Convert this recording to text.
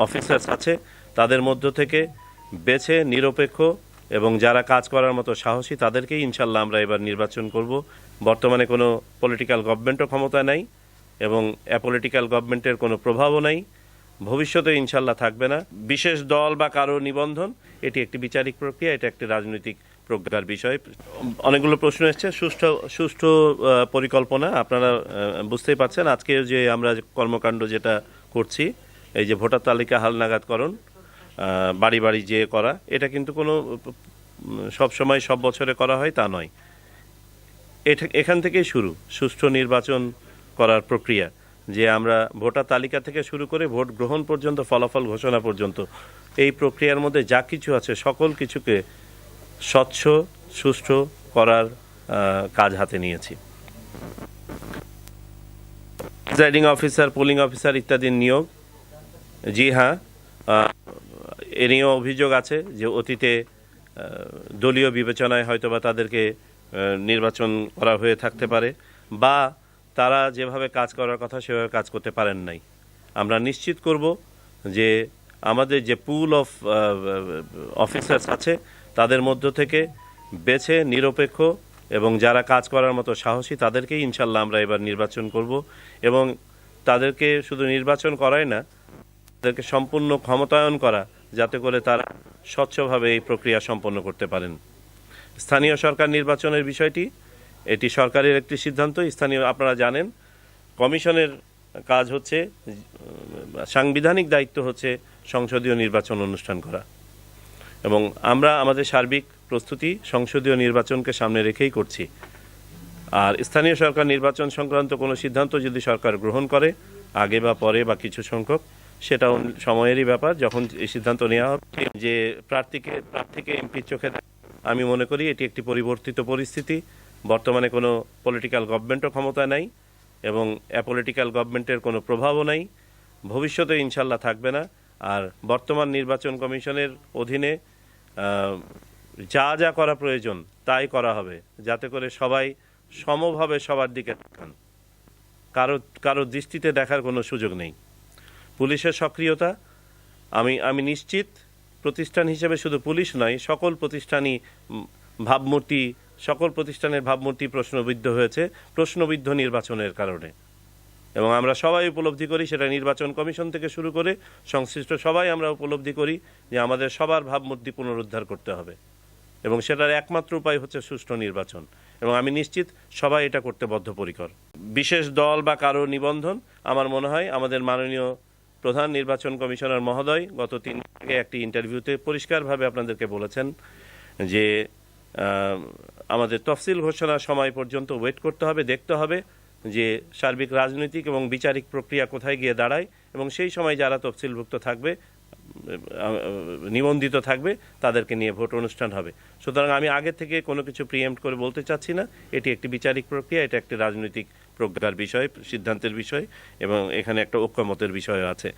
Officers আছে তাদের মধ্য থেকে বেছে নিরপেক্ষ এবং যারা কাজ করার মতো সাহসী তাদেরকেই ইনশাল্লাহ আমরা এবার নির্বাচন করব। বর্তমানে কোনো পলিটিক্যাল গভর্নমেন্টও ক্ষমতা নাই এবং অ্যাপলিটিক্যাল গভর্নমেন্টের কোনো প্রভাবও নাই, ভবিষ্যতে ইনশাল্লাহ থাকবে না। বিশেষ দল বা কারো নিবন্ধন এটি একটি বিচারিক প্রক্রিয়া, এটা একটি রাজনৈতিক প্রজ্ঞার বিষয়। অনেকগুলো প্রশ্ন এসছে। সুষ্ঠু পরিকল্পনা আপনারা বুঝতেই পারছেন। আজকে যে আমরা কর্মকাণ্ড যেটা করছি, এই যে ভোটার তালিকা হালনাগাদকরণ, বাড়ি বাড়ি যেয়ে করা, এটা কিন্তু কোনো সব সময় সব বছরে করা হয় তা নয়। এখান থেকেই শুরু সুষ্ঠু নির্বাচন করার প্রক্রিয়া, যে আমরা ভোটার তালিকা থেকে শুরু করে ভোট গ্রহণ পর্যন্ত, ফলাফল ঘোষণা পর্যন্ত এই প্রক্রিয়ার মধ্যে যা কিছু আছে সকল কিছুকে স্বচ্ছ সুষ্ঠু করার কাজ হাতে নিয়েছি। প্রিজাইডিং অফিসার, পোলিং অফিসার ইত্যাদির নিয়োগ, জি হ্যাঁ, এ নিয়েও অভিযোগ আছে যে অতীতে দলীয় বিবেচনায় হয়তোবা তাদেরকে নির্বাচন করা হয়ে থাকতে পারে, বা তারা যেভাবে কাজ করার কথা সেভাবে কাজ করতে পারেন নাই। আমরা নিশ্চিত করব যে আমাদের যে পুল অফ অফিসার্স আছে তাদের মধ্য থেকে বেছে নিরপেক্ষ এবং যারা কাজ করার মতো সাহসী তাদেরকেই ইনশাল্লাহ আমরা এবার নির্বাচন করব। এবং তাদেরকে শুধু নির্বাচন করাই না, তাদেরকে সম্পূর্ণ ক্ষমতায়ন করা, যাতে করে তারা স্বচ্ছভাবে এই প্রক্রিয়া সম্পন্ন করতে পারেন। স্থানীয় সরকার নির্বাচনের বিষয়টি, এটি সরকারের একটি সিদ্ধান্ত। স্থানীয়, আপনারা জানেন, কমিশনের কাজ হচ্ছে, সাংবিধানিক দায়িত্ব হচ্ছে সংসদীয় নির্বাচন অনুষ্ঠান করা, এবং আমরা আমাদের সার্বিক প্রস্তুতি সংসদীয় নির্বাচনকে সামনে রেখেই করছি। আর স্থানীয় সরকার নির্বাচন সংক্রান্ত কোনো সিদ্ধান্ত যদি সরকার গ্রহণ করে, আগে বা পরে বা কিছু সংখ্যক, সেটা সময়েরই ব্যাপার। যখন এই সিদ্ধান্ত নেওয়া হবে যে প্রার্থীকে এমপির চোখে, আমি মনে করি এটি একটি পরিবর্তিত পরিস্থিতি। বর্তমানে কোনো পলিটিক্যাল গভর্নমেন্টও ক্ষমতা নাই এবং অ্যাপলিটিক্যাল গভর্নমেন্টের কোনো প্রভাবও নাই, ভবিষ্যতে ইনশাল্লাহ থাকবে না। আর বর্তমান নির্বাচন কমিশনের অধীনে যা যা করা প্রয়োজন তাই করা হবে, যাতে করে সবাই সমভাবে সবার দিকে তাকান, কারো দৃষ্টিতে দেখার কোনো সুযোগ নেই। পুলিশের সক্রিয়তা, আমি নিশ্চিত, প্রতিষ্ঠান হিসেবে শুধু পুলিশ নয়, সকল প্রতিষ্ঠানের ভাবমূর্তি প্রশ্নবিদ্ধ হয়েছে প্রশ্নবিদ্ধ নির্বাচনের কারণে। এবং আমরা সবাই উপলব্ধি করি, সেটা নির্বাচন কমিশন থেকে শুরু করে সংশ্লিষ্ট সবাই আমরা উপলব্ধি করি যে আমাদের সবার ভাবমূর্তি পুনরুদ্ধার করতে হবে, এবং সেটার একমাত্র উপায় হচ্ছে সুষ্ঠু নির্বাচন। এবং আমি নিশ্চিত সবাই এটা করতে বদ্ধপরিকর। বিশেষ দল বা কারো নিবন্ধন, আমার মনে হয় আমাদের মাননীয় প্রধান নির্বাচন কমিশনার মহোদয় গত 3 দিন আগে একটি ইন্টারভিউতে পরিষ্কারভাবে আপনাদেরকে বলেছেন যে আমাদের তফসিল ঘোষণার সময় পর্যন্ত ওয়েট করতে হবে, দেখতে হবে যে সার্বিক রাজনৈতিক এবং বিচারিক প্রক্রিয়া কোথায় গিয়ে দাঁড়ায়, এবং সেই সময় যারা তফসিলভুক্ত থাকবে, নিবন্ধিত থাকবে, তাদেরকে নিয়ে ভোট অনুষ্ঠান হবে। সুতরাং আমি আগে থেকে কোনো কিছু প্রিএম্প্ট করে বলতে চাচ্ছি না। এটি একটি বিচারিক প্রক্রিয়া, এটা একটি রাজনৈতিক প্রজ্ঞার বিষয়, সিদ্ধান্তের বিষয়, এবং এখানে একটা ঐক্যমতের বিষয় আছে।